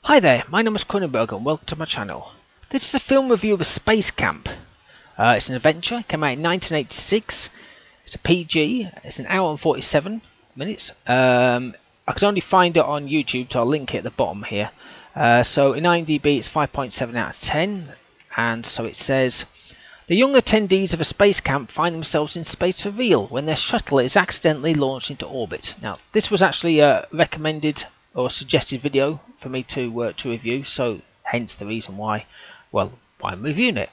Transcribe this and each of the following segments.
Hi there, my name is Kronenberg and welcome to my channel. This is a film review of SpaceCamp. It's an adventure, it came out in 1986. It's a PG, it's an hour and 47 minutes. I could only find it on YouTube, so I'll link it at the bottom here. So in IMDb it's 5.7 out of 10, and so it says, the young attendees of a space camp find themselves in space for real when their shuttle is accidentally launched into orbit. Now, this was actually a recommended or suggested video for me to review, so hence the reason why, well, why I'm reviewing it.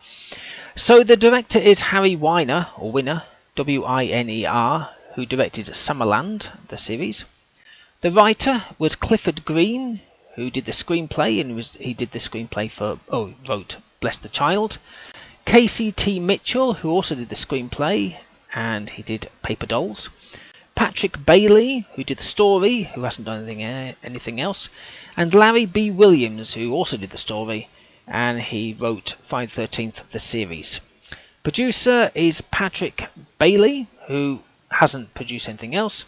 So the director is Harry Weiner, or Winner, W-I-N-E-R, who directed Summerland, the series. The writer was Clifford Green, who did the screenplay, and he did the screenplay for, wrote Bless the Child. Casey T. Mitchell, who also did the screenplay, and he did Paper Dolls. Patrick Bailey, who did the story, who hasn't done anything else. And Larry B. Williams, who also did the story, and he wrote Friday the 13th of the series. Producer is Patrick Bailey, who hasn't produced anything else.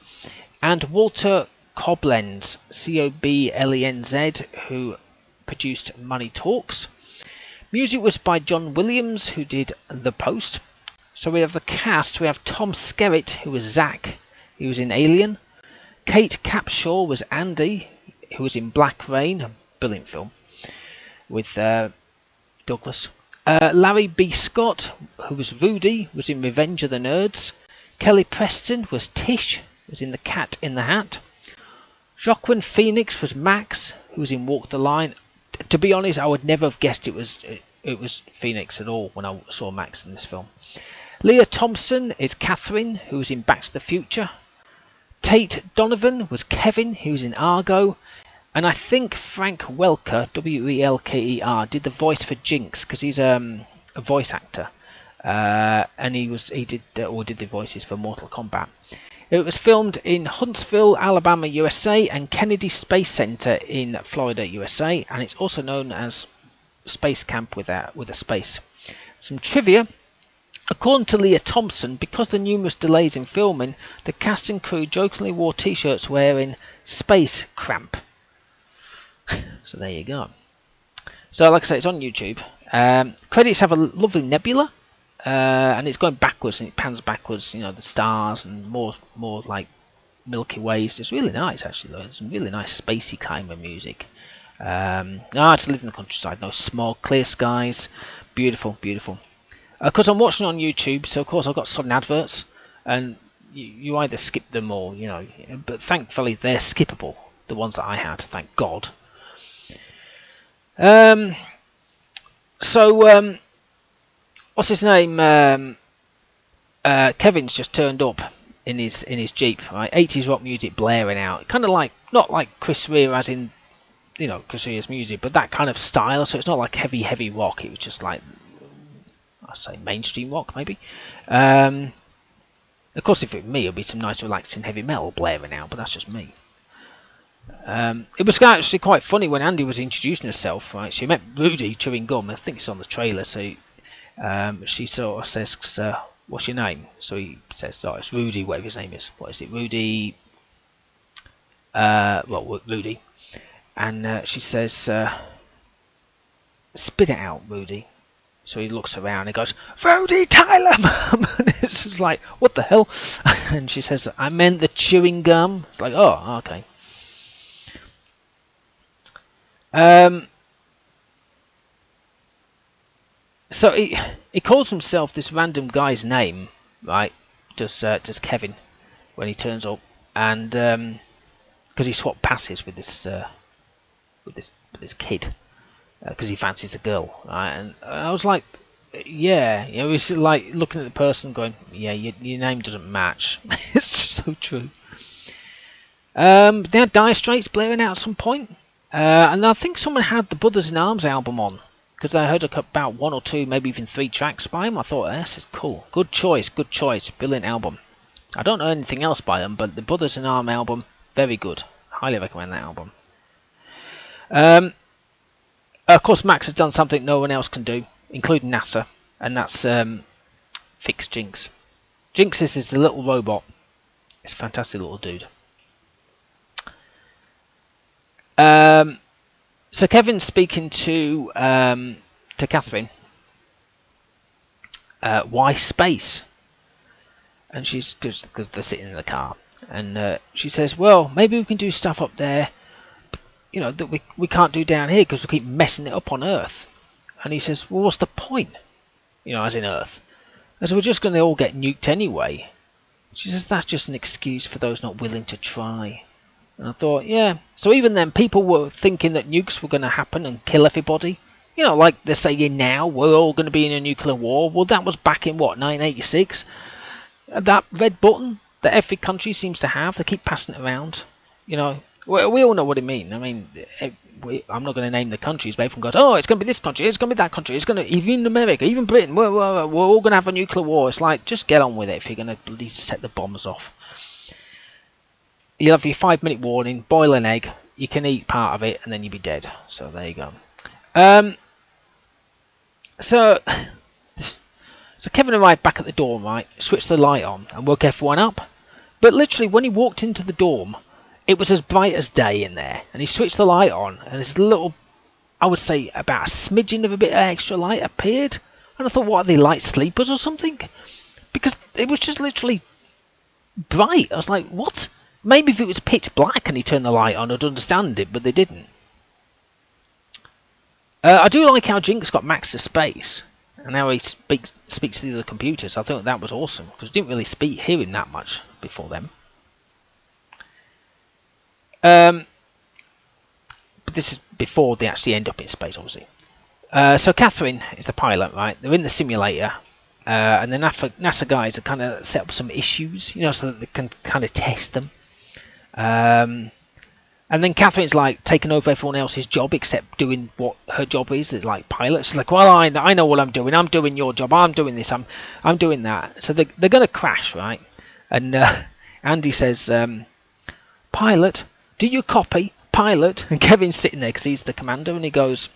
And Walter Koblenz, C-O-B-L-E-N-Z, who produced Money Talks. Music was by John Williams, who did The Post. So we have the cast. We have Tom Skerritt, who was Zach, who was in Alien. Kate Capshaw was Andy, who was in Black Rain, a brilliant film, with Douglas. Larry B. Scott, who was Rudy, was in Revenge of the Nerds. Kelly Preston was Tish, was in The Cat in the Hat. Joaquin Phoenix was Max, who was in Walk the Line. To be honest, I would never have guessed it was Phoenix at all when I saw Max in this film. Leah Thompson is Catherine, who was in Back to the Future. Tate Donovan was Kevin, who was in Argo. And I think Frank Welker, W-E-L-K-E-R, did the voice for Jinx, because he's a voice actor. And he did the voices for Mortal Kombat. It was filmed in Huntsville, Alabama, USA, and Kennedy Space Center in Florida, USA, and it's also known as Space Camp with a space. Some trivia. According to Leah Thompson, because of the numerous delays in filming, the cast and crew jokingly wore t-shirts wearing Space Cramp. So there you go. So like I say, it's on YouTube. Credits have a lovely nebula. And it's going backwards, and it pans backwards, the stars and more like Milky Ways. It's really nice, actually, though. It's some really nice spacey kind of music. I had to live in the countryside. No smog, clear skies, beautiful, beautiful. Because I'm watching it on YouTube, so of course I've got sudden adverts, and you either skip them or but thankfully they're skippable. The ones that I had, thank God. What's his name? Kevin's just turned up in his Jeep, right? 80s rock music blaring out, kind of like, not like Chris Rea as in, Chris Rea's music, but that kind of style. So it's not like heavy rock. It was just like, I'd say mainstream rock maybe. Of course, if it were me, it'd be some nice relaxing heavy metal blaring out, but that's just me. It was actually quite funny when Andy was introducing herself. Right, she met Rudy chewing gum. I think it's on the trailer. So she sort of says, "What's your name?" So he says, "Oh, it's Rudy, whatever his name is." What is it, Rudy? Rudy. And she says, "Spit it out, Rudy." So he looks around and goes, "Rudy Tyler, Mum!" And it's just like, what the hell? And she says, "I meant the chewing gum." It's like, oh, okay. So he calls himself this random guy's name, right? Does Kevin when he turns up, and because he swapped passes with this kid because he fancies a girl, right? And I was like, yeah, it was like looking at the person going, yeah, your name doesn't match. It's so true. They had Dire Straits blaring out at some point, and I think someone had the Brothers in Arms album on, because I heard about 1 or 2, maybe even 3 tracks by him. I thought, this is cool. Good choice, brilliant album. I don't know anything else by them, but the Brothers in Arms album, very good. Highly recommend that album. Of course, Max has done something no one else can do, including NASA, and that's fix Jinx. Jinx is this little robot. It's a fantastic little dude. So Kevin's speaking to Catherine. Why space? And she's because they're sitting in the car, and she says, well, maybe we can do stuff up there, that we can't do down here because we keep messing it up on Earth. And he says, well, what's the point? As in Earth. As we're just going to all get nuked anyway. She says, that's just an excuse for those not willing to try. And I thought, yeah. So even then, people were thinking that nukes were going to happen and kill everybody. Like they're saying now, we're all going to be in a nuclear war. Well, that was back in, 1986? That red button that every country seems to have, they keep passing it around. We all know what it means. I'm not going to name the countries, but everyone goes, oh, it's going to be this country, it's going to be that country, it's going to, even America, even Britain, we're all going to have a nuclear war. It's like, just get on with it if you're going to bloody set the bombs off. You'll have your 5-minute warning, boil an egg, you can eat part of it, and then you'll be dead. So there you go. So Kevin arrived back at the dorm, right, switched the light on and woke everyone up. But literally, when he walked into the dorm, it was as bright as day in there. And he switched the light on, and this little, I would say, about a smidgen of a bit of extra light appeared. And I thought, what, are they light sleepers or something? Because it was just literally bright. I was like, what? Maybe if it was pitch black and he turned the light on, I'd understand it, but they didn't. I do like how Jinx got Max to space. And how he speaks to the other computers. I thought that was awesome, because I didn't really hear him that much before then. But this is before they actually end up in space, obviously. So Catherine is the pilot, right? They're in the simulator, and the NASA guys have kind of set up some issues, so that they can kind of test them. And then Catherine's like taking over everyone else's job except doing what her job is, like pilot. She's like, well, I know what I'm doing. I'm doing your job. I'm doing this. I'm doing that. So they're going to crash, right? And Andy says, pilot, do you copy? Pilot. And Kevin's sitting there because he's the commander, and he goes,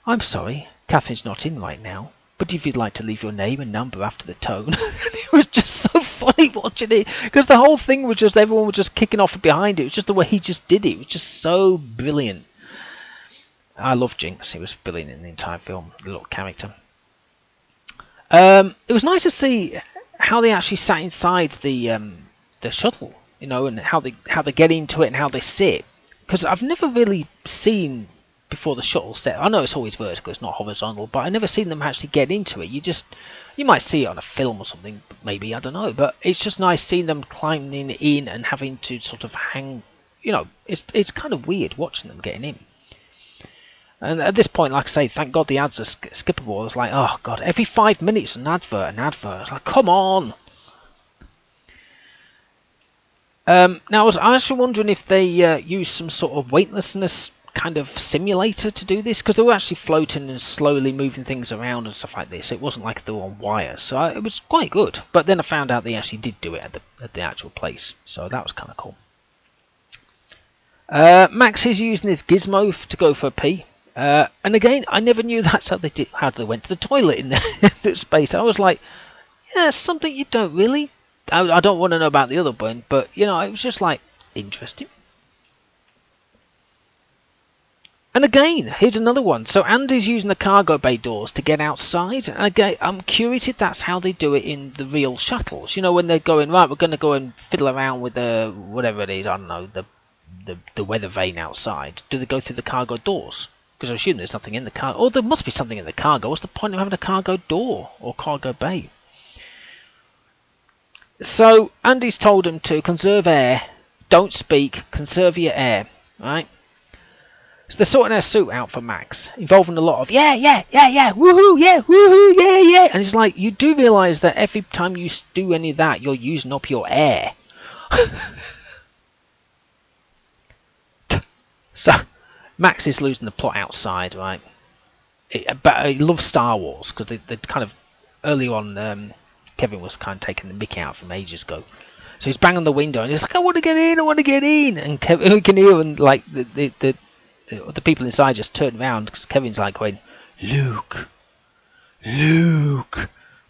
I'm sorry, Catherine's not in right now. But if you'd like to leave your name and number after the tone. It was just so funny watching it, because the whole thing was just, everyone was just kicking off behind it. It was just the way he just did it. It was just so brilliant. I love Jinx. He was brilliant in the entire film, the little character. It was nice to see how they actually sat inside the shuttle, and how they get into it and how they sit. Because I've never really seen before the shuttle set. I know it's always vertical, it's not horizontal, but I've never seen them actually get into it. You might see it on a film or something, maybe, I don't know, but it's just nice seeing them climbing in and having to sort of hang. It's kind of weird watching them getting in. And at this point, like I say, thank God the ads are skippable. I was like, oh God, every 5 minutes an advert. I was like, come on. Now I was actually wondering if they used some sort of weightlessness kind of simulator to do this, because they were actually floating and slowly moving things around and stuff like this. It wasn't like they were on wires, so it was quite good. But then I found out they actually did do it at the actual place, so that was kind of cool. Max is using his gizmo to go for a pee, and again, I never knew that's how they went to the toilet in the space. I was like, yeah, something you don't really. I don't want to know about the other one, but it was just like interesting. And again, here's another one. So Andy's using the cargo bay doors to get outside. And again, I'm curious if that's how they do it in the real shuttles. When they're going, right, we're going to go and fiddle around with the, whatever it is, I don't know, the weather vane outside. Do they go through the cargo doors? Because I assume there's nothing in the cargo. Or there must be something in the cargo. What's the point of having a cargo door or cargo bay? So Andy's told him to conserve air, don't speak, conserve your air, right? So they're sorting their suit out for Max, involving a lot of yeah, woohoo, yeah. And it's like, you do realise that every time you do any of that, you're using up your air. So Max is losing the plot outside, right? But he loves Star Wars, because they kind of, early on, Kevin was kind of taking the mickey out from ages ago. So he's banging on the window, and he's like, I want to get in. And Kevin, we can hear him, like, the people inside just turn around, because Kevin's like going, Luke,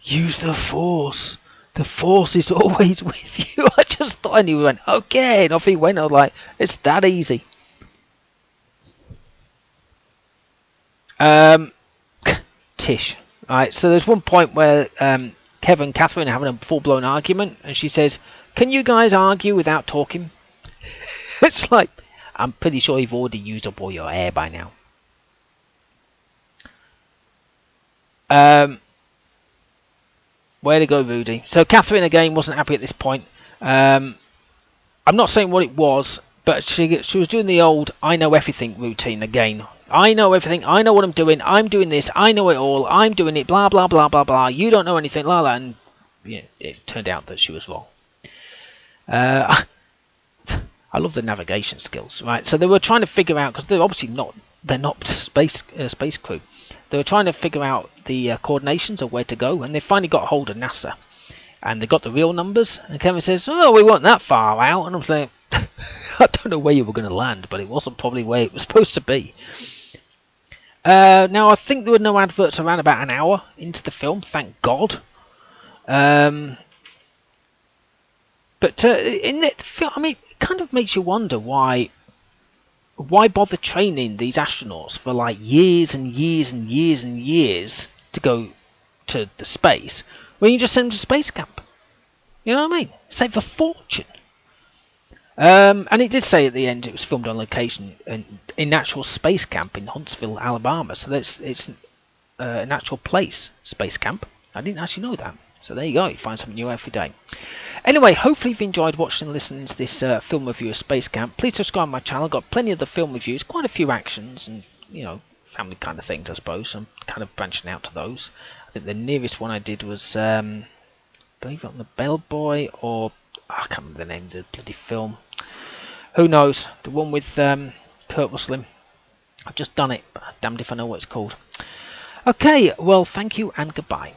use the Force. The Force is always with you. I just thought, and he went, okay, and off he went. I was like, it's that easy. Um, Tish. Right, so there's one point where Kevin and Catherine are having a full-blown argument, and she says, "Can you guys argue without talking?" It's like, I'm pretty sure you've already used up all your air by now. Where to go, Rudy? So Catherine again wasn't happy at this point. I'm not saying what it was, but she was doing the old "I know everything" routine again. I know everything. I know what I'm doing. I'm doing this. I know it all. I'm doing it. Blah blah blah blah blah. You don't know anything. La la. And yeah, it turned out that she was wrong. I love the navigation skills, right? So they were trying to figure out, because they're obviously not space crew. They were trying to figure out the coordinations of where to go, and they finally got hold of NASA, and they got the real numbers. And Kevin says, "Oh, we weren't that far out," and I'm like, I don't know where you were going to land, but it wasn't probably where it was supposed to be. Now I think there were no adverts around about an hour into the film, thank God. But in the film, I mean, it kind of makes you wonder why bother training these astronauts for like years and years and years and years to go to the space when you just send them to SpaceCamp? You know what I mean? Save a fortune. And it did say at the end it was filmed on location in actual SpaceCamp in Huntsville, Alabama. So it's an actual place, SpaceCamp. I didn't actually know that. So there you go. You find something new every day. Anyway, hopefully you've enjoyed watching and listening to this film review of SpaceCamp. Please subscribe to my channel. I've got plenty of the film reviews, quite a few actions and, you know, family kind of things, I suppose. I'm kind of branching out to those. I think the nearest one I did was, I believe on the Bellboy, or I can't remember the name of the bloody film. Who knows? The one with Kurt Russell. I've just done it, but damned if I know what it's called. Okay, well, thank you and goodbye.